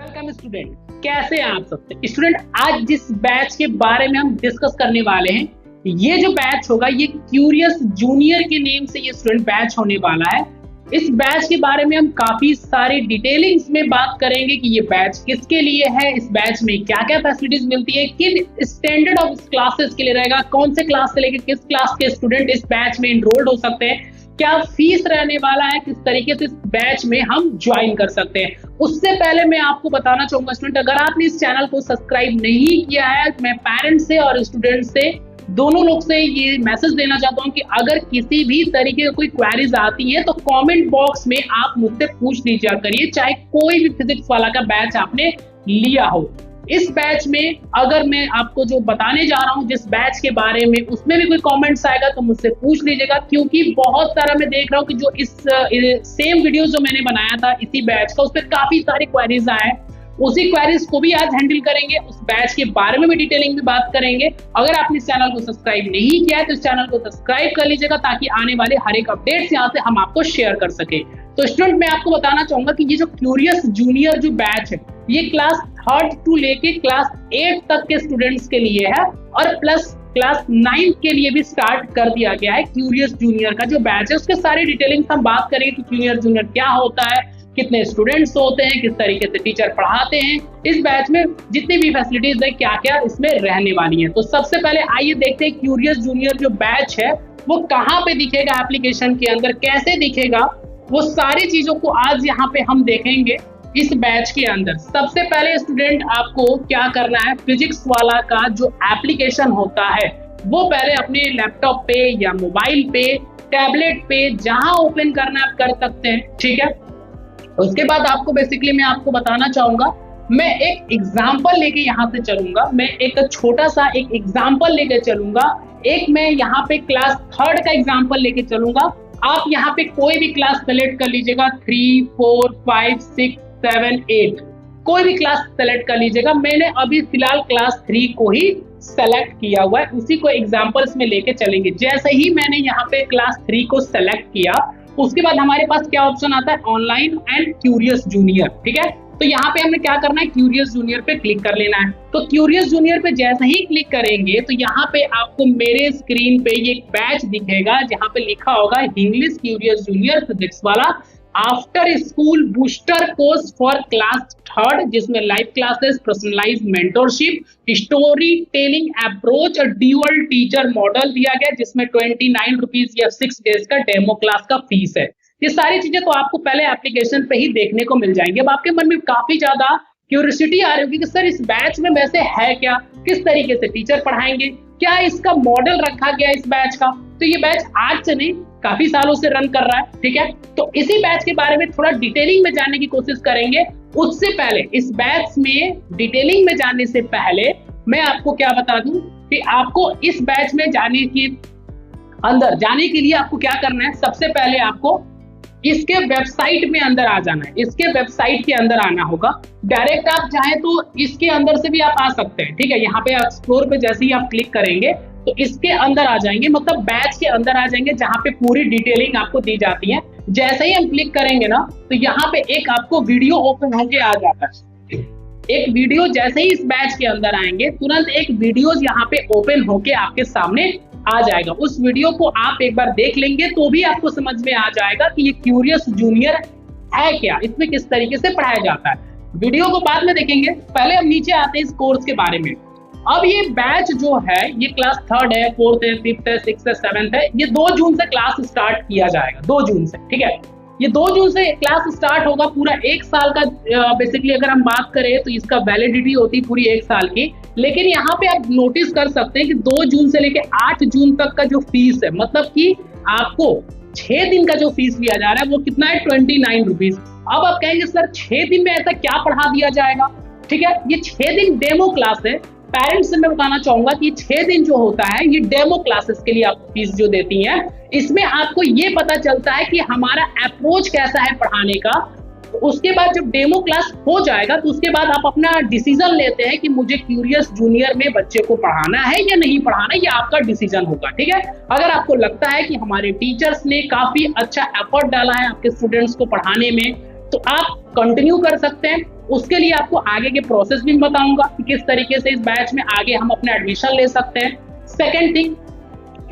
Welcome student, कैसे हैं आप सब स्टूडेंट। आज जिस बैच के बारे में हम डिस्कस करने वाले हैं, ये जो बैच होगा ये क्यूरियस जूनियर के नेम से ये स्टूडेंट बैच होने वाला है। इस बैच के बारे में हम काफी सारी डिटेलिंग्स में बात करेंगे कि ये बैच किसके लिए है, इस बैच में क्या क्या फैसिलिटीज मिलती है, किन स्टैंडर्ड ऑफ क्लासेस के लिए रहेगा, कौन से क्लास से लेकर किस क्लास के स्टूडेंट इस बैच में इनरोल्ड हो सकते हैं, क्या फीस रहने वाला है, किस तरीके से इस बैच में हम ज्वाइन कर सकते हैं। उससे पहले मैं आपको बताना चाहूंगा स्टूडेंट, अगर आपने इस चैनल को सब्सक्राइब नहीं किया है, मैं पेरेंट्स से और स्टूडेंट से दोनों लोग से ये मैसेज देना चाहता हूं कि अगर किसी भी तरीके की कोई क्वेरीज आती है तो कमेंट बॉक्स में आप मुझसे पूछ लीजिए करिए, चाहे कोई भी फिजिक्स वाला का बैच आपने लिया हो। इस बैच में अगर मैं आपको जो बताने जा रहा हूं जिस बैच के बारे में, उसमें भी कोई कमेंट्स आएगा तो मुझसे पूछ लीजिएगा, क्योंकि बहुत सारा मैं देख रहा हूं कि जो इस सेम वीडियो जो मैंने बनाया था इसी बैच का, उस पर काफी सारी क्वेरीज आए, उसी क्वेरीज को भी आज हैंडल करेंगे, उस बैच के बारे में भी डिटेलिंग में बात करेंगे। अगर आपने इस चैनल को सब्सक्राइब नहीं किया है तो इस चैनल को सब्सक्राइब कर लीजिएगा ताकि आने वाले हर एक अपडेट्स यहाँ से हम आपको शेयर कर सके। तो स्टूडेंट, मैं आपको बताना चाहूंगा कि ये जो क्यूरियस जूनियर जो बैच है ये क्लास 3rd टू लेके क्लास 8 तक के स्टूडेंट्स के लिए है और प्लस क्लास 9 के लिए भी स्टार्ट कर दिया गया है। क्यूरियस जूनियर का जो बैच है उसके सारी डिटेलिंग हम बात करेंगे कि क्यूरियस जूनियर क्या होता है, कितने स्टूडेंट्स होते हैं, किस तरीके से टीचर पढ़ाते हैं, इस बैच में जितनी भी फैसिलिटीज है क्या क्या इसमें रहने वाली है। तो सबसे पहले आइए देखते हैं क्यूरियस जूनियर जो बैच है वो कहाँ पे दिखेगा, एप्लीकेशन के अंदर कैसे दिखेगा, वो सारी चीजों को आज यहाँ पे हम देखेंगे इस बैच के अंदर। सबसे पहले स्टूडेंट आपको क्या करना है, फिजिक्स वाला का जो एप्लीकेशन होता है वो पहले अपने लैपटॉप पे या मोबाइल पे, टैबलेट पे जहां ओपन करना आप कर सकते हैं, ठीक है। उसके बाद आपको बेसिकली मैं आपको बताना चाहूंगा, मैं एक एग्जाम्पल लेके यहाँ से चलूंगा, मैं एक छोटा सा एक एग्जाम्पल लेके चलूंगा, एक मैं यहाँ पे क्लास 3rd का एग्जाम्पल लेके चलूंगा। आप यहाँ पे कोई भी क्लास सेलेक्ट कर लीजिएगा, 3, 4, 5, 6, 7, 8 कोई भी क्लास सेलेक्ट कर लीजिएगा। मैंने अभी फिलहाल क्लास 3 को ही सेलेक्ट किया हुआ है, उसी को एग्जाम्पल्स में लेके चलेंगे। जैसे ही मैंने यहाँ पे क्लास 3 को सेलेक्ट किया उसके बाद हमारे पास क्या ऑप्शन आता है, ऑनलाइन एंड क्यूरियस जूनियर, ठीक है। तो यहाँ पे हमने क्या करना है, क्यूरियस जूनियर पे क्लिक कर लेना है। तो क्यूरियस जूनियर पे जैसे ही क्लिक करेंगे तो यहाँ पे आपको मेरे स्क्रीन पे ये बैच दिखेगा जहाँ पे लिखा होगा इंग्लिश क्यूरियस जूनियर फिजिक्स वाला after school booster course for class 3rd, जिसमें live classes, personalised mentorship, story telling approach और ड्यूअल टीचर मॉडल दिया गया, जिसमें 29 रुपीज या 6 डेज का डेमो क्लास का फीस है। ये सारी चीजें तो आपको पहले एप्लीकेशन पे ही देखने को मिल जाएंगे। अब आपके मन में काफी ज्यादा क्यूरियोसिटी आ रही होगी कि सर इस बैच में वैसे है क्या, किस तरीके से टीचर पढ़ाएंगे, क्या इसका मॉडल रखा गया इस बैच का। तो ये बैच आज से नहीं काफी सालों से रन कर रहा है, ठीक है। तो इसी बैच के बारे में थोड़ा डिटेलिंग में जानने की कोशिश करेंगे। उससे पहले इस बैच में डिटेलिंग में जानने से पहले मैं आपको क्या बता दूं कि आपको इस बैच में जाने के अंदर जाने के लिए आपको क्या करना है, सबसे पहले आपको इसके वेबसाइट में अंदर आ जाना है। इसके वेबसाइट के अंदर आना होगा, डायरेक्ट आप चाहें तो इसके अंदर से भी आप आ सकते हैं, ठीक है। यहाँ पे एक्सप्लोर पे जैसे ही आप क्लिक करेंगे तो इसके अंदर आ जाएंगे, मतलब बैच के अंदर आ जाएंगे जहाँ पे पूरी डिटेलिंग आपको दी जाती है। जैसे ही हम क्लिक करेंगे ना तो यहाँ पे एक आपको वीडियो ओपन होके आ जाता है। एक वीडियो जैसे ही इस बैच के अंदर आएंगे तुरंत एक वीडियो यहाँ पे ओपन होके आपके सामने आ जाएगा। उस वीडियो को आप एक बार देख लेंगे तो भी आपको समझ में आ जाएगा कि ये क्यूरियस जूनियर है क्या, इसमें किस तरीके से पढ़ाया जाता है। वीडियो को बाद में देखेंगे, पहले हम नीचे आते हैं इस कोर्स के बारे में। अब ये बैच जो है ये क्लास 3rd है, 4th है, 5th है, 6th है, 7th है। ये 2 जून से क्लास स्टार्ट किया जाएगा, 2 जून से, ठीक है। ये 2 जून से क्लास स्टार्ट होगा, पूरा 1 साल का बेसिकली अगर हम बात करें तो इसका वैलिडिटी होती है पूरी 1 साल की। लेकिन यहाँ पे आप नोटिस कर सकते हैं कि 2 जून से लेके 8 जून तक का जो फीस है, मतलब कि आपको 6 दिन का जो फीस लिया जा रहा है वो कितना है, 29 रुपीज। अब आप कहेंगे सर 6 दिन में ऐसा क्या पढ़ा दिया जाएगा, ठीक है। ये 6 दिन डेमो क्लास है। पेरेंट्स से मैं बताना चाहूंगा कि 6 दिन जो होता है ये डेमो क्लासेस के लिए आप फीस जो देती हैं, इसमें आपको ये पता चलता है कि हमारा अप्रोच कैसा है पढ़ाने का। उसके बाद जब डेमो क्लास हो जाएगा तो उसके बाद आप अपना डिसीजन लेते हैं कि मुझे क्यूरियस जूनियर में बच्चे को पढ़ाना है या नहीं पढ़ाना, ये आपका डिसीजन होगा, ठीक है। अगर आपको लगता है कि हमारे टीचर्स ने काफी अच्छा एफर्ट डाला है आपके स्टूडेंट्स को पढ़ाने में तो आप कंटिन्यू कर सकते हैं। उसके लिए आपको आगे के प्रोसेस भी बताऊंगा कि किस तरीके से इस बैच में आगे हम अपने एडमिशन ले सकते हैं। सेकेंड थिंग,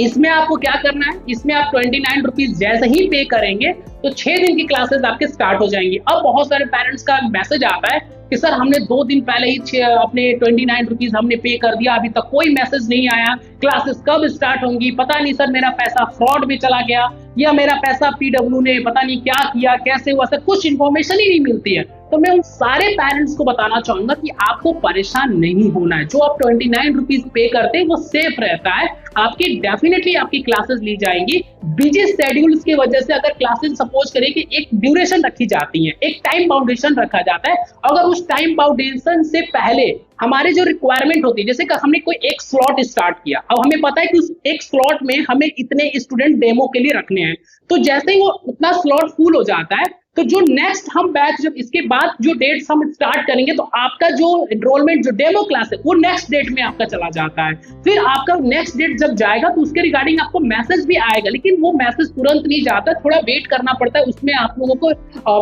इसमें आपको क्या करना है, इसमें आप 29 रुपीज जैसे ही पे करेंगे तो 6 दिन की क्लासेस आपके स्टार्ट हो जाएंगी। अब बहुत सारे पेरेंट्स का मैसेज आता है कि सर हमने 2 दिन पहले ही अपने 29 रुपीज हमने पे कर दिया, अभी तक कोई मैसेज नहीं आया, क्लासेस कब स्टार्ट होंगी, पता नहीं सर मेरा पैसा फ्रॉड में चला गया या मेरा पैसा पीडब्ल्यू ने पता नहीं क्या किया, कैसे हुआ, सर कुछ इंफॉर्मेशन ही नहीं मिलती है। तो मैं उन सारे पेरेंट्स को बताना चाहूंगा कि आपको परेशान नहीं होना है। जो आप 29 रुपीज पे करते हैं वो सेफ रहता है, आपकी डेफिनेटली आपकी क्लासेस ली जाएंगी। बिजी शेड्यूल्स की वजह से अगर क्लासेस सपोज करें कि एक ड्यूरेशन रखी जाती है, एक टाइम बाउंडेशन रखा जाता है, अगर उस टाइम बाउंडेशन से पहले हमारे जो रिक्वायरमेंट होती है, जैसे कि हमने कोई एक स्लॉट स्टार्ट किया, अब हमें पता है कि उस एक स्लॉट में हमें इतने स्टूडेंट डेमो के लिए रखने हैं, तो जैसे ही वो उतना स्लॉट फुल हो जाता है तो जो नेक्स्ट हम बैच जब इसके बाद जो डेट्स हम स्टार्ट करेंगे तो आपका जो एनरोलमेंट जो डेमो क्लास है वो नेक्स्ट डेट में आपका चला जाता है। फिर आपका नेक्स्ट डेट जब जाएगा तो उसके रिगार्डिंग आपको मैसेज भी आएगा, लेकिन वो मैसेज तुरंत नहीं जाता, थोड़ा वेट करना पड़ता है। उसमें आप लोगों को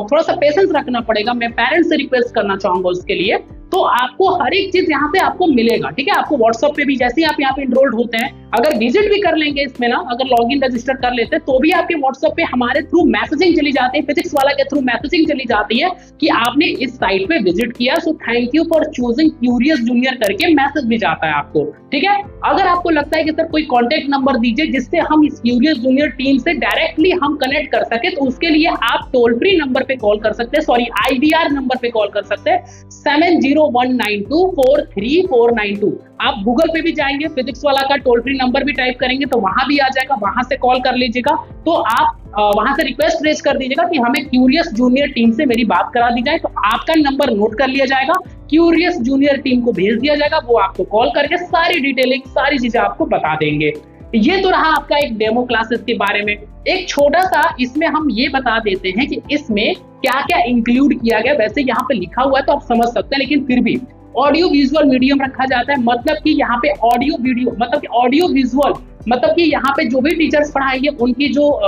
थोड़ा सा पेशेंस रखना पड़ेगा। मैं पेरेंट्स से रिक्वेस्ट करना चाहूंगा उसके लिए। तो आपको हर एक चीज यहाँ से आपको मिलेगा, ठीक है। आपको व्हाट्सएप पे भी जैसे ही आप यहाँ पे इनरोल्ड होते हैं, अगर विजिट भी कर लेंगे इसमें ना, अगर लॉगिन रजिस्टर कर लेते हैं तो भी आपके व्हाट्सएप पे हमारे थ्रू मैसेजिंग चली जाती है, फिजिक्स वाला के थ्रू मैसेजिंग चली जाती है कि आपने इस साइट पे विजिट किया, so thank you for choosing curious junior करके मैसेज भी जाता है आपको, ठीक है। अगर आपको लगता है कि सर कोई कॉन्टेक्ट नंबर दीजिए जिससे हम इस क्यूरियस जूनियर टीम से डायरेक्टली हम कनेक्ट कर सके, तो उसके लिए आप टोल फ्री नंबर पे कॉल कर सकते हैं, सॉरी IVR नंबर पे कॉल कर सकते हैं 7019243492। आप गूगल पे भी जाएंगे, फिजिक्स वाला का टोल फ्री नंबर भी टाइप करेंगे तो वहां भी आ जाएगा, वहां से कॉल कर लीजिएगा। तो आप वहां से रिक्वेस्ट रेज कर दीजिएगा कि हमें क्यूरियस जूनियर टीम से मेरी बात करा दी जाए, तो आपका नंबर नोट कर लिया जाएगा, क्यूरियस जूनियर टीम को भेज दिया जाएगा, वो आपको कॉल करके सारी डिटेलिंग सारी चीजें आपको बता देंगे। ये तो रहा आपका एक डेमो क्लासेस के बारे में। एक छोटा सा इसमें हम ये बता देते हैं कि इसमें क्या क्या इंक्लूड किया गया। वैसे यहाँ पे लिखा हुआ है तो आप समझ सकते हैं, लेकिन फिर भी ऑडियो विजुअल मीडियम रखा जाता है, मतलब कि यहाँ पे ऑडियो वीडियो मतलब कि ऑडियो विजुअल मतलब कि यहाँ पे जो भी टीचर्स पढ़ाएंगे उनकी जो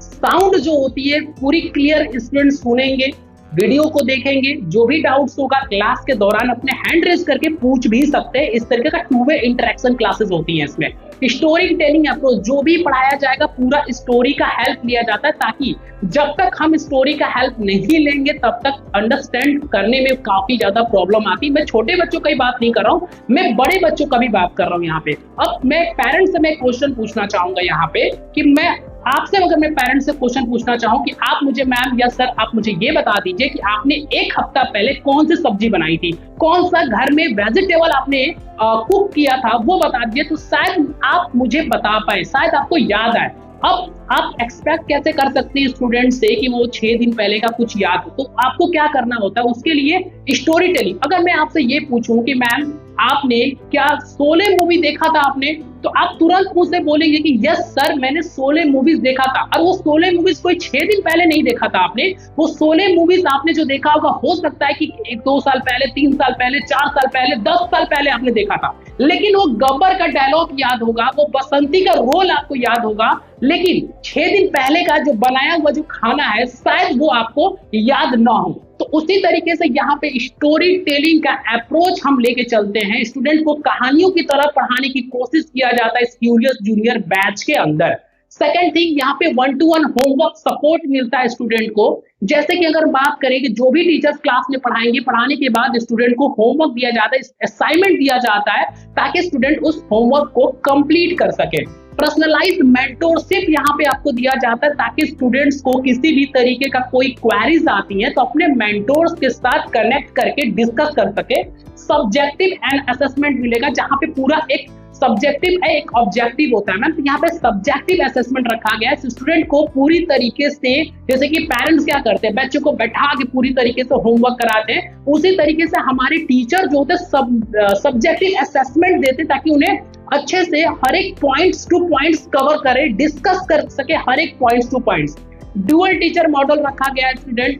साउंड जो होती है पूरी क्लियर स्टूडेंट सुनेंगे, वीडियो को देखेंगे, जो भी डाउट्स होगा क्लास के दौरान अपने हैंड रेज करके पूछ भी सकते हैं। इस तरीके का 2 वे इंटरेक्शन क्लासेस होती हैं। इसमें स्टोरी टेलिंग अप्रोच, जो भी पढ़ाया जाएगा पूरा स्टोरी का हेल्प लिया जाता है, ताकि जब तक हम स्टोरी का हेल्प नहीं लेंगे तब तक अंडरस्टैंड करने में काफी ज्यादा प्रॉब्लम आती है। मैं छोटे बच्चों की बात नहीं कर रहा हूँ, मैं बड़े बच्चों का भी बात कर रहा हूँ यहाँ पे। अब मैं पेरेंट्स से मैं क्वेश्चन पूछना चाहूंगा यहाँ पे कि मैं आपसे, अगर मैं पेरेंट्स से क्वेश्चन पूछना चाहूँ कि आप मुझे मैम या सर आप मुझे ये बता दीजिए कि आपने 1 हफ्ता पहले कौन सी सब्जी बनाई थी, कौन सा घर में वेजिटेबल आपने कुक किया था, वो बता दीजिए, तो शायद आप मुझे बता पाए, शायद आपको याद आए। अब आप एक्सपेक्ट कैसे कर सकते हैं स्टूडेंट से कि वो 6 दिन पहले का कुछ याद हो, तो आपको क्या करना होता है उसके लिए स्टोरी टेलिंग। अगर मैं आपसे ये पूछूं कि मैम आपने क्या शोले मूवी देखा था आपने, तो आप तुरंत मुझसे बोलेंगे कि यस सर मैंने शोले मूवीज देखा था। और वो शोले मूवीज कोई 6 दिन पहले नहीं देखा था आपने, वो शोले मूवीज आपने जो देखा होगा हो सकता है कि 1-2 साल पहले, 3 साल पहले, 4 साल पहले, 10 साल पहले आपने देखा था, लेकिन वो गब्बर का डायलॉग याद होगा, वो बसंती का रोल आपको याद होगा, लेकिन 6 दिन पहले का जो बनाया हुआ जो खाना है शायद वो आपको याद ना हो। तो उसी तरीके से यहाँ पे स्टोरी टेलिंग का अप्रोच हम लेके चलते हैं, स्टूडेंट को कहानियों की तरह पढ़ाने की कोशिश किया जाता है इस क्यूरियस जूनियर बैच के अंदर। सेकेंड थिंग, यहाँ पे 1-to-1 होमवर्क सपोर्ट मिलता है स्टूडेंट को। जैसे कि अगर बात करें कि जो भी टीचर्स क्लास में पढ़ाएंगे, पढ़ाने के बाद स्टूडेंट को होमवर्क दिया जाता है, असाइनमेंट दिया जाता है, ताकि स्टूडेंट उस होमवर्क को कंप्लीट कर सके। पर्सनलाइज्ड मेंटोरशिप यहाँ पे आपको दिया जाता है, ताकि स्टूडेंट्स को किसी भी तरीके का कोई क्वेरीज आती है तो अपने मेंटोर्स के साथ कनेक्ट करके डिस्कस कर सके। सब्जेक्टिव एंड असेसमेंट मिलेगा, जहाँ पे पूरा एक सब्जेक्टिव है एक ऑब्जेक्टिव होता है मैम, तो यहाँ पे सब्जेक्टिव असेसमेंट रखा गया है। स्टूडेंट को पूरी तरीके से, जैसे कि पेरेंट्स क्या करते हैं बच्चों को बैठा के पूरी तरीके से होमवर्क कराते हैं, उसी तरीके से हमारे टीचर जो होते हैं सब्जेक्टिव असेसमेंट देते हैं, ताकि उन्हें अच्छे से हर एक पॉइंट्स टू पॉइंट्स कवर करे, डिस्कस कर सके हर एक points two points. Dual teacher model रखा गया है स्टूडेंट,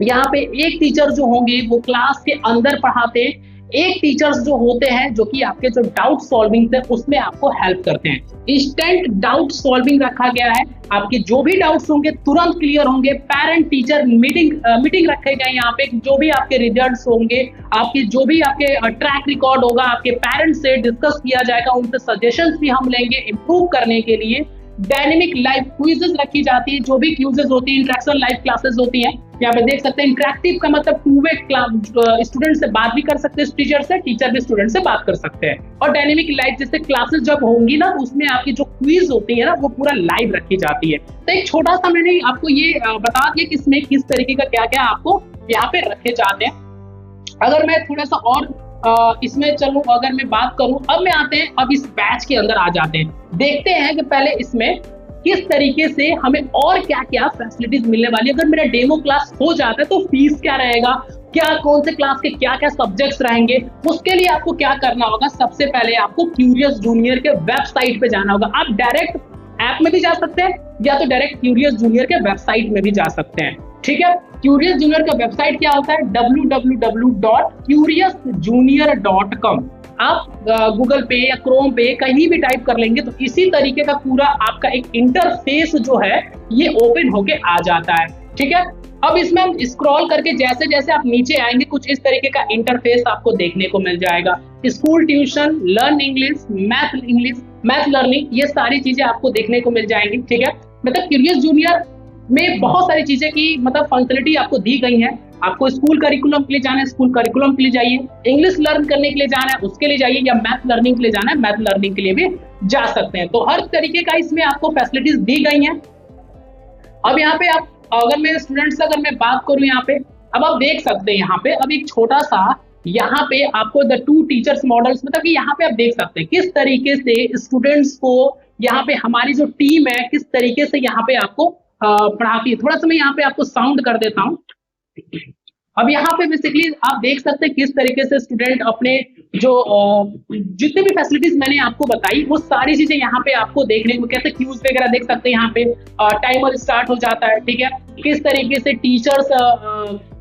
यहाँ पे एक टीचर जो होंगे वो क्लास के अंदर पढ़ाते हैं, एक टीचर्स जो होते हैं जो कि आपके जो डाउट सॉल्विंग है उसमें आपको हेल्प करते हैं। इंस्टेंट डाउट सॉल्विंग रखा गया है, आपके जो भी डाउट्स होंगे तुरंत क्लियर होंगे। पेरेंट टीचर मीटिंग रखे गए यहाँ पे, जो भी आपके रिजल्ट्स होंगे, आपके जो भी आपके ट्रैक रिकॉर्ड होगा, आपके पेरेंट्स से डिस्कस किया जाएगा, उनसे सजेशंस भी हम लेंगे इम्प्रूव करने के लिए। डायनेमिक लाइव क्विजेस रखी जाती है, जो भी क्विजेस होती है, इंटरेक्शन लाइव क्लासेस होती हैं। यहाँ पे देख सकते हैं इंटरेक्टिव का मतलब टू वे स्टूडेंट से बात भी कर सकते हैं, टीचर से, टीचर भी स्टूडेंट से बात कर सकते हैं। और डायनेमिक लाइव जैसे क्लासेस जब होंगी ना, उसमें आपकी जो क्विज होती है ना वो पूरा लाइव रखी जाती है। तो एक छोटा सा मैंने आपको ये बता दिया कि इसमें किस तरीके का क्या क्या आपको यहाँ पे रखे जाते हैं। अगर मैं थोड़ा सा और इसमें चलूं, अगर मैं बात करूं, अब मैं आते हैं, अब इस बैच के अंदर आ जाते हैं, देखते हैं कि पहले इसमें किस तरीके से हमें और क्या क्या फैसिलिटीज मिलने वाली है। अगर मेरा डेमो क्लास हो जाता है तो फीस क्या रहेगा, क्या कौन से क्लास के क्या क्या सब्जेक्ट्स रहेंगे, उसके लिए आपको क्या करना होगा। सबसे पहले आपको क्यूरियस जूनियर के वेबसाइट पे जाना होगा। आप डायरेक्ट ऐप में भी जा सकते हैं या तो डायरेक्ट क्यूरियस जूनियर के वेबसाइट में भी जा सकते हैं। ठीक है, क्यूरियस जूनियर का वेबसाइट क्या होता है, www.curiousjunior.com। आप गूगल पे या क्रोम पे कहीं भी टाइप कर लेंगे तो इसी तरीके का पूरा आपका एक इंटरफेस जो है ये ओपन होके आ जाता है। ठीक है, अब इसमें हम स्क्रॉल करके जैसे जैसे आप नीचे आएंगे कुछ इस तरीके का इंटरफेस आपको देखने को मिल जाएगा। School tuition, learn English, math learning, ये सारी चीजें आपको देखने को मिल जाएंगी। ठीक है, मतलब क्यूरियस जूनियर में बहुत सारी चीजें की मतलब फंक्शनलिटी आपको दी गई है। आपको स्कूल करिकुलम के लिए जाना है, स्कूल करिकुलम के लिए जाइए, इंग्लिश लर्न करने के लिए जाना है उसके लिए जाइए, या मैथ लर्निंग के लिए जाना है मैथ लर्निंग के लिए भी जा सकते हैं। तो हर तरीके का इसमें आपको फैसिलिटीज दी गई हैं। अब यहाँ पे आप, अगर मेरे स्टूडेंट्स अगर मैं बात करूं यहाँ पे, अब आप देख सकते हैं यहाँ पे, अब एक छोटा सा यहाँ पे आपको द टू टीचर्स मॉडल्स, मतलब कि यहाँ पे आप देख सकते हैं किस तरीके से स्टूडेंट्स को यहाँ पे हमारी जो टीम है किस तरीके से यहाँ पे आपको पढ़ाती है। थोड़ा सा मैं यहाँ पे आपको साउंड कर देता हूँ। अब यहाँ पे बेसिकली आप देख सकते हैं किस तरीके से स्टूडेंट अपने जो जितने भी फैसिलिटीज मैंने आपको बताई वो सारी चीजें यहाँ पे आपको देखने को, कैसे क्यूज वगैरह देख सकते हैं, यहाँ पे टाइमर स्टार्ट हो जाता है। ठीक है, किस तरीके से टीचर्स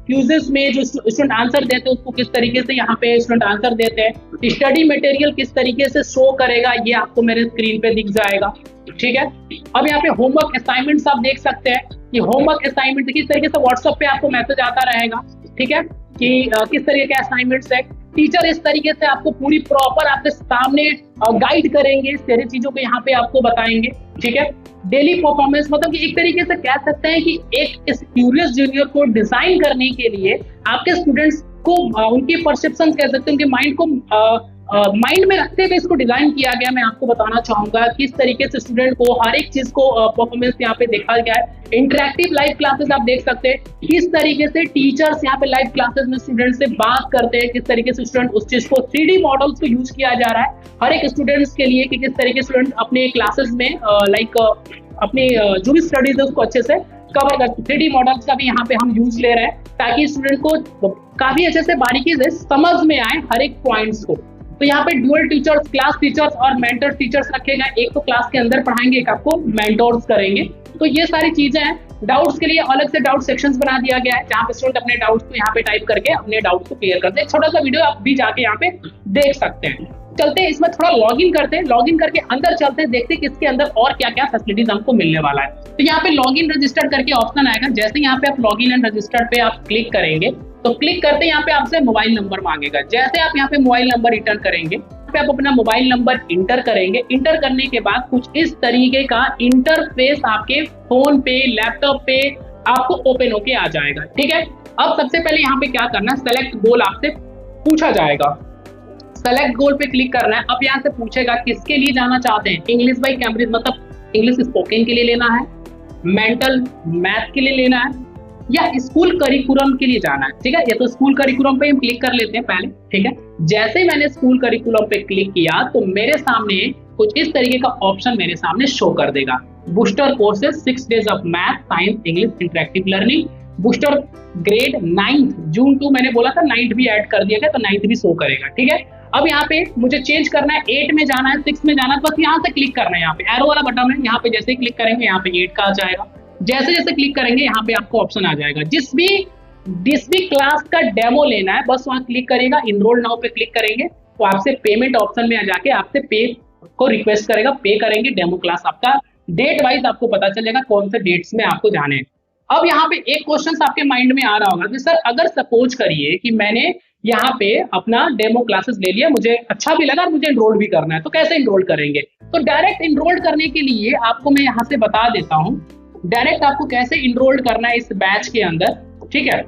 क्यूजेस में जो स्टूडेंट आंसर देते हैं उसको किस तरीके से यहाँ पे स्टूडेंट आंसर देते हैं, स्टडी मटेरियल किस तरीके से शो करेगा ये आपको मेरे स्क्रीन पे दिख जाएगा। ठीक है, अब यहाँ पे होमवर्क असाइनमेंट्स आप देख सकते हैं कि होमवर्क असाइनमेंट किस तरीके से व्हाट्सएप पे आपको मैसेज आता रहेगा। ठीक है, कि किस तरीके के असाइनमेंट्स है, टीचर इस तरीके से आपको पूरी प्रॉपर आपके सामने गाइड करेंगे, सारी चीजों को यहाँ पे आपको बताएंगे। ठीक है, डेली परफॉर्मेंस, मतलब कि एक तरीके से कह सकते हैं कि एक इस क्यूरियस जूनियर को डिजाइन करने के लिए आपके स्टूडेंट्स को उनकी परसेप्शन कह सकते हैं, उनके माइंड को माइंड में रखते हुए इसको डिजाइन किया गया। मैं आपको बताना चाहूंगा किस तरीके से स्टूडेंट को हर एक चीज को परफॉर्मेंस यहाँ पे देखा गया है। इंटरेक्टिव लाइव क्लासेस आप देख सकते हैं किस तरीके से टीचर्स यहाँ पे लाइव क्लासेस में स्टूडेंट से बात करते हैं, किस तरीके से स्टूडेंट उस चीज को 3D मॉडल्स को यूज किया जा रहा है हर एक स्टूडेंट्स के लिए, कि किस तरीके से स्टूडेंट अपने क्लासेस में अपने जो भी स्टडीज है उसको अच्छे से कवर कर। 3D मॉडल्स का भी यहाँ पे हम यूज ले रहे हैं ताकि स्टूडेंट को काफी अच्छे से बारीकी से समझ में आए हर एक पॉइंट्स को। तो यहाँ पे ड्यूअल टीचर्स, क्लास टीचर्स और मेंटर टीचर्स रखे गए, एक तो क्लास के अंदर पढ़ाएंगे, एक आपको मेंटोर्स करेंगे। तो ये सारी चीजें हैं। डाउट्स के लिए अलग से डाउट सेक्शंस बना दिया गया है जहाँ पे स्टूडेंट अपने डाउट्स को यहाँ पे टाइप करके अपने डाउट्स को क्लियर करते हैं। छोटा सा वीडियो आप भी जाके यहाँ पे देख सकते हैं। चलते हैं इसमें थोड़ा लॉगिन करते हैं, लॉगिन करके अंदर चलते हैं, देखते हैं किसके अंदर और क्या क्या फैसिलिटीज हमको मिलने वाला है। तो यहाँ पे लॉगिन रजिस्टर्ड करके ऑप्शन आएगा। जैसे यहाँ पे आप लॉगिन एंड रजिस्टर्ड पे आप क्लिक करेंगे तो क्लिक करते यहाँ पे आपसे मोबाइल नंबर मांगेगा। जैसे आप यहाँ पे मोबाइल नंबर इंटर करेंगे, पे आप अपना मोबाइल नंबर इंटर करेंगे। इंटर करने के बाद कुछ इस तरीके का इंटरफेस आपके फोन पे, लैपटॉप पे आपको ओपन होके आ जाएगा। ठीक है, अब सबसे पहले यहाँ पे क्या करना है, सेलेक्ट गोल आपसे पूछा जाएगा। सेलेक्ट गोल पे क्लिक करना है। अब यहाँ से पूछेगा किसके लिए जाना चाहते हैं, इंग्लिश बाय कैम्ब्रिज, मतलब इंग्लिश स्पोकन के लिए लेना है, मेंटल मैथ के लिए लेना है, या स्कूल करिकुलम के लिए जाना है। ठीक है, ये तो स्कूल करिकुलम पे हम क्लिक कर लेते हैं पहले। ठीक है, जैसे ही मैंने स्कूल करिकुलम पे क्लिक किया तो मेरे सामने कुछ इस तरीके का ऑप्शन मेरे सामने शो कर देगा। Booster courses 6 days of math, science, English, interactive learning, booster grade 9 जून 2, मैंने बोला था 9th भी ऐड कर दिया गया तो 9th भी शो करेगा। ठीक है, अब यहाँ पे मुझे चेंज करना है, 8 में जाना है, 6 में जाना है, बस यहाँ से क्लिक करना है। यहाँ पे एरो वाला बटन है, यहाँ पे जैसे ही क्लिक करेंगे यहाँ पे 8 का आ जाएगा। जैसे जैसे क्लिक करेंगे यहाँ पे आपको ऑप्शन आ जाएगा। जिस भी जिस भी क्लास का डेमो लेना है बस वहां क्लिक करेगा, इनरोल नाउ पे क्लिक करेंगे तो आपसे पेमेंट ऑप्शन में आ जाके आपसे पे को रिक्वेस्ट करेगा, पे करेंगे, डेमो क्लास आपका डेट वाइज आपको पता चलेगा कौन से डेट्स में आपको जाने हैं। अब यहाँ पे एक क्वेश्चन आपके माइंड में आ रहा होगा कि सर अगर सपोज करिए कि मैंने यहाँ पे अपना डेमो क्लासेस ले लिया, मुझे अच्छा भी लगा, मुझे इनरोल भी करना है, तो कैसे इनरोल करेंगे? तो डायरेक्ट इनरोल करने के लिए आपको मैं यहाँ से बता देता हूँ डायरेक्ट आपको कैसे इनरोल करना है इस बैच के अंदर, ठीक है।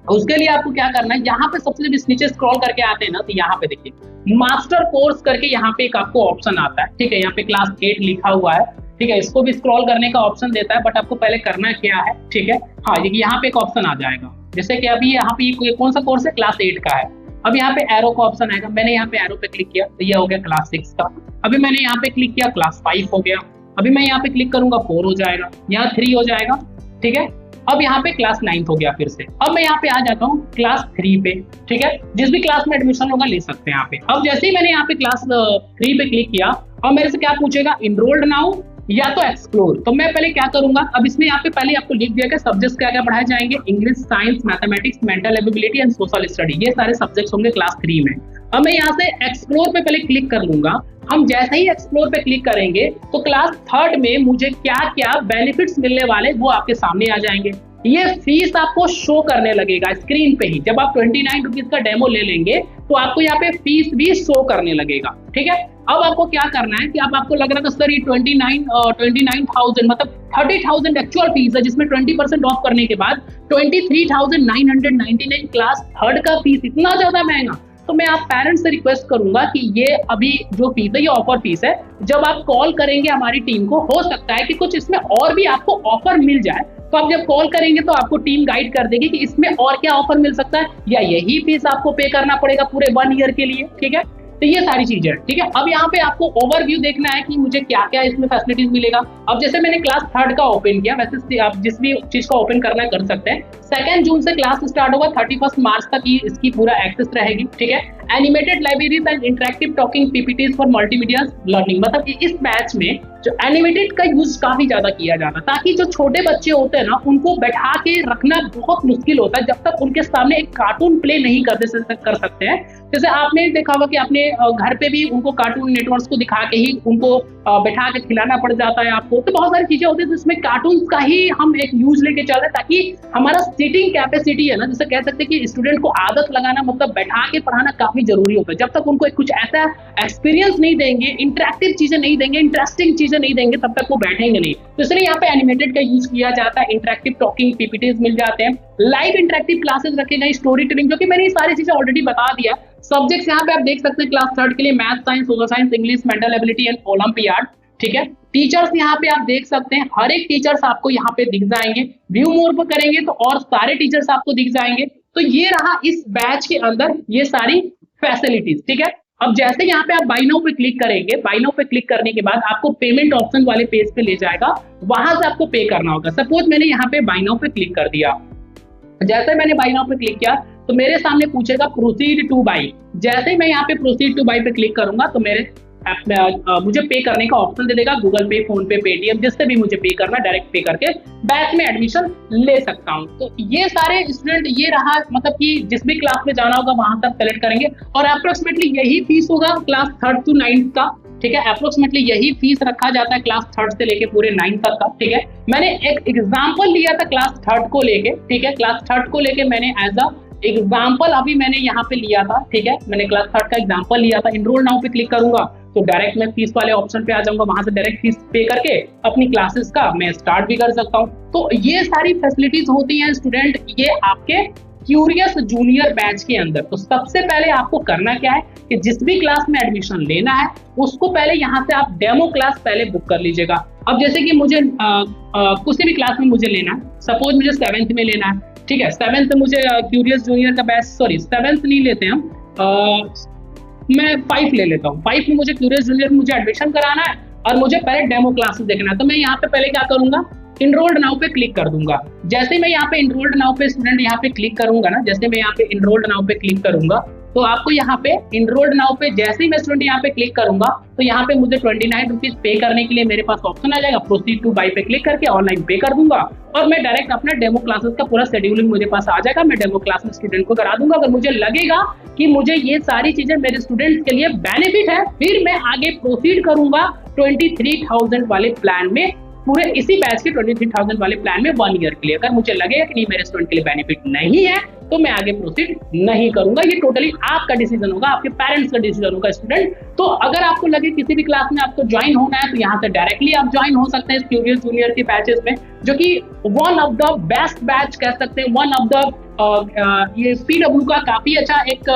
उसके लिए आपको क्या करना है, यहाँ पे सबसे जब नीचे स्क्रॉल करके आते हैं ना तो यहाँ पे देखिए मास्टर कोर्स करके यहाँ पे एक आपको ऑप्शन आता है, ठीक है। यहाँ पे क्लास 8 लिखा हुआ है, ठीक है। इसको भी स्क्रॉल करने का ऑप्शन देता है, बट आपको पहले करना क्या है, ठीक है। हाँ, यहाँ पे एक ऑप्शन आ जाएगा, जैसे कि अभी यहाँ पे कौन सा कोर्स है, क्लास 8 का है। अब यहाँ पे एरो का ऑप्शन आएगा, मैंने यहाँ पे एरो पे क्लिक किया तो ये हो गया क्लास 6 का। अभी मैंने यहाँ पे क्लिक किया क्लास 5 हो गया। अभी मैं यहाँ पे क्लिक करूंगा 4 हो जाएगा, यहाँ 3 हो जाएगा, ठीक है। अब यहाँ पे क्लास 9 हो गया फिर से। अब मैं यहाँ पे आ जाता हूँ क्लास 3 पे, ठीक है। जिस भी क्लास में एडमिशन होगा ले सकते हैं यहाँ पे। अब जैसे ही मैंने यहाँ पे क्लास 3 पे क्लिक किया और मेरे से क्या पूछेगा, इनरोल्ड नाउ या तो एक्सप्लोर। तो मैं पहले क्या करूंगा, अब इसमें यहाँ पे पहले आपको लिख दिया कि सब्जेक्ट्स क्या क्या पढ़ाए जाएंगे, English, science, mathematics, mental ability and social study, ये सारे सब्जेक्ट्स होंगे क्लास 3 में। अब मैं यहाँ से एक्सप्लोर पे पहले क्लिक कर लूंगा। हम जैसे ही एक्सप्लोर पे क्लिक करेंगे तो क्लास 3 में मुझे क्या क्या बेनिफिट्स मिलने वाले वो आपके सामने आ जाएंगे। ये फीस आपको शो करने लगेगा स्क्रीन पे ही। जब आप 29 रुपीज का डेमो ले लेंगे तो आपको यहाँ पे फीस भी शो करने लगेगा, ठीक है। अब आपको क्या करना है कि अब आपको लग रहा था सर ये 29,000 मतलब 30,000 एक्चुअल फीस है, जिसमें 20% ऑफ करने के बाद 23,999 क्लास 3 का फीस, इतना ज्यादा महंगा। तो मैं आप पेरेंट्स से रिक्वेस्ट करूंगा कि ये अभी जो फीस है ये ऑफर फीस है। जब आप कॉल करेंगे हमारी टीम को, हो सकता है कि कुछ इसमें और भी आपको ऑफर मिल जाए, तो आप जब कॉल करेंगे तो आपको टीम गाइड कर देगी कि इसमें और क्या ऑफर मिल सकता है, या यही फीस आपको पे करना पड़ेगा पूरे 1 ईयर के लिए, ठीक है। तो ये सारी चीजें, ठीक है। अब यहाँ पे आपको ओवरव्यू देखना है कि मुझे क्या क्या इसमें फैसिलिटीज मिलेगा। अब जैसे मैंने क्लास 3 का ओपन किया, वैसे आप जिस भी चीज का ओपन करना कर सकते हैं। 2 जून से क्लास स्टार्ट होगा, 31 मार्च तक ही इसकी पूरा एक्सेस रहेगी, ठीक है। Animated libraries and interactive talking PPTs for multimedia learning, मतलब इस बैच में जो एनिमेटेड का यूज काफी ज्यादा किया जाता है, ताकि जो छोटे बच्चे होते हैं ना उनको बैठा के रखना बहुत मुश्किल होता है जब तक उनके सामने एक कार्टून प्ले नहीं कर सकते हैं। जैसे आपने देखा होगा कि अपने घर पे भी उनको कार्टून नेटवर्क्स को दिखा के ही उनको बैठा के खिलाना पड़ जाता है आपको। तो बहुत सारी चीजें होती है जिसमें कार्टून का ही हम एक यूज लेके चल रहे हैं, ताकि हमारा सीटिंग कैपेसिटी है ना, जैसे कह सकते हैं कि स्टूडेंट को आदत लगाना मतलब बैठा के पढ़ाना काफी जरूरी होता है। जब तक उनको कुछ ऐसा एक्सपीरियंस नहीं देंगे, इंटरेक्टिव चीजें नहीं देंगे, इंटरेस्टिंग चीजें नहीं देंगे, तब तक वो बैठेंगे नहीं। तो इसलिए यहाँ पे एनिमेटेड का यूज किया जाता है, इंटरेक्टिव टॉकिंग पीपीटीज मिल जाते हैं, लाइव इंटरेक्टिव क्लासेस रखे गए, स्टोरी टेलिंग, जो कि मैंने ये सारी चीजें ऑलरेडी बता दिया। सब्जेक्ट्स यहाँ पे आप देख सकते हैं क्लास 3 के लिए math, science, social science, English, mental ability and olympiad, ठीक है। टीचर्स यहाँ पे आप देख सकते हैं, हर एक टीचर्स आपको यहाँ पे दिख जाएंगे। व्यू मोर पर करेंगे तो और सारे टीचर्स आपको दिख जाएंगे। तो ये रहा इस बैच के अंदर ये सारी फैसिलिटीज, ठीक है। अब जैसे यहाँ पे आप बाय नाउ पे क्लिक करेंगे, बाय नाउ पे क्लिक करने के बाद आपको पेमेंट ऑप्शन वाले पेज पे ले जाएगा, वहां से आपको पे करना होगा। सपोज मैंने यहाँ पे बाय नाउ पे क्लिक कर दिया, जैसे मैंने बाय नाउ पे क्लिक किया तो मेरे सामने पूछेगा प्रोसीड टू बाय। जैसे ही मैं यहाँ पे प्रोसीड टू बाय पे क्लिक करूंगा तो मेरे मुझे पे करने का ऑप्शन दे देगा, गूगल पे, फोन पे, पेटीएम, जिससे भी मुझे पे करना डायरेक्ट पे करके बैच में एडमिशन ले सकता हूँ। तो ये सारे स्टूडेंट, ये रहा मतलब कि जिस भी क्लास में जाना होगा वहां तक सेलेक्ट करेंगे, और अप्रोक्सीमेटली यही फीस होगा क्लास 3 to 9 का, ठीक है। अप्रोक्सीमेटली यही फीस रखा जाता है क्लास 3 से लेके पूरे 9 तक का, ठीक है। मैंने एक एग्जाम्पल लिया था क्लास 3 को लेके, ठीक है। क्लास 3 को लेके मैंने एज अ एग्जाम्पल अभी मैंने यहाँ पे लिया था, ठीक है। मैंने क्लास 3 का एग्जाम्पल लिया था। इनरोल नाउ पे क्लिक करूंगा तो डायरेक्ट मैं फीस वाले ऑप्शन पे आ जाऊंगा, वहां से डायरेक्ट फीस पे करके अपनी क्लासेस का मैं स्टार्ट भी कर सकता हूँ। तो ये सारी फैसिलिटीज होती हैं स्टूडेंट ये आपके क्यूरियस जूनियर बैच के अंदर। तो सबसे पहले आपको करना क्या है कि जिस भी क्लास में एडमिशन लेना है उसको पहले यहाँ से आप डेमो क्लास पहले बुक कर लीजिएगा। अब जैसे कि मुझे किसी भी क्लास में मुझे लेना है, सपोज मुझे 7th में लेना है, ठीक है। 7th मुझे क्यूरियस जूनियर का बैच, सॉरी 7th नहीं लेते हम, मैं 5 ले लेता हूँ। 5 में मुझे क्यूरियस जूनियर में मुझे एडमिशन कराना है और मुझे पहले डेमो क्लासेस देखना है। तो मैं यहाँ पे पहले क्या करूंगा, इनरोल्ड नाउ पे क्लिक कर दूंगा। जैसे मैं यहाँ पे इनरोल्ड नाउ पे स्टूडेंट यहाँ पे क्लिक करूंगा ना, जैसे मैं यहाँ पे इनरोल्ड नाउ पे क्लिक करूंगा तो आपको यहाँ पे इनरोल्ड नाउ पे जैसे ही मैं स्टूडेंट यहाँ पे क्लिक करूंगा तो यहाँ पे मुझे 29 रुपीज पे करने के लिए मेरे पास ऑप्शन आ जाएगा। प्रोसीड टू बाय पे क्लिक करके ऑनलाइन पे कर दूंगा और मैं डायरेक्ट अपना डेमो क्लासेस का पूरा शेड्यूलिंग मुझे पास आ जाएगा। मैं डेमो क्लास में स्टूडेंट को करा दूंगा। अगर मुझे लगेगा कि मुझे ये सारी चीजें मेरे स्टूडेंट्स के लिए बेनिफिट है, फिर मैं आगे प्रोसीड करूंगा 23,000 वाले प्लान में, पूरे इसी बैच के 23,000 वाले प्लान में 1 ईयर के लिए। अगर मुझे लगेगा कि नहीं मेरे स्टूडेंट के लिए बेनिफिट नहीं है तो मैं आगे प्रोसीड नहीं करूंगा। ये टोटली आपका डिसीजन होगा, आपके पेरेंट्स का डिसीजन होगा स्टूडेंट। तो अगर आपको लगे किसी भी क्लास में आपको ज्वाइन होना है तो यहाँ से डायरेक्टली आप ज्वाइन हो सकते हैं क्यूरियस जूनियर के बैचेस में, जो कि one of the best batch कह सकते हैं। वन ऑफ द ये PW का काफी अच्छा एक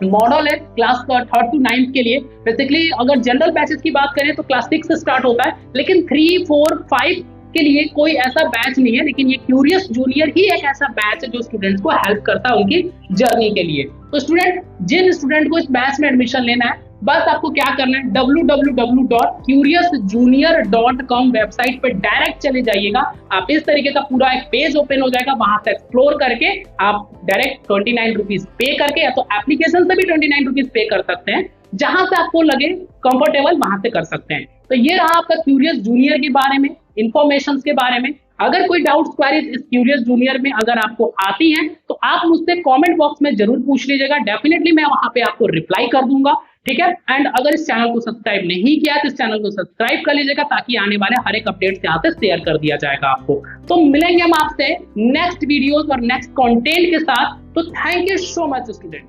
मॉडल है क्लास 3rd to 9th के लिए। बेसिकली अगर जनरल बैचेस की बात करें तो क्लास 6 से स्टार्ट होता है, लेकिन 3, 4, 5 के लिए कोई ऐसा बैच नहीं है। लेकिन ये क्यूरियस जूनियर ही एक ऐसा बैच है जो स्टूडेंट्स को हेल्प करता है उनकी जर्नी के लिए। तो स्टूडेंट, जिन स्टूडेंट को इस बैच में एडमिशन लेना है, बस आपको क्या करना है, www.curiousjunior.com वेबसाइट पे डायरेक्ट चले जाइएगा। आप इस तरीके का पूरा एक पेज ओपन हो जाएगा, वहां से एक्सप्लोर करके आप डायरेक्ट 29 रुपीज पे करके, या तो एप्लीकेशन से भी 29 रुपीज पे कर सकते हैं, जहां से आपको लगे कंफर्टेबल वहां से कर सकते हैं। तो ये रहा आपका क्यूरियस जूनियर के बारे में, इंफॉर्मेशन के बारे में। अगर कोई डाउट्स क्वेरीज इस क्यूरियस जूनियर में अगर आपको आती हैं तो आप मुझसे कमेंट बॉक्स में जरूर पूछ लीजिएगा। डेफिनेटली मैं वहां पे आपको रिप्लाई कर दूंगा, ठीक है। एंड अगर इस चैनल को सब्सक्राइब नहीं किया तो इस चैनल को सब्सक्राइब कर लीजिएगा, ताकि आने वाले हर एक अपडेट यहाँ से शेयर कर दिया जाएगा आपको। तो मिलेंगे हम आपसे नेक्स्ट वीडियोस और नेक्स्ट कंटेंट के साथ। तो thank you so much student.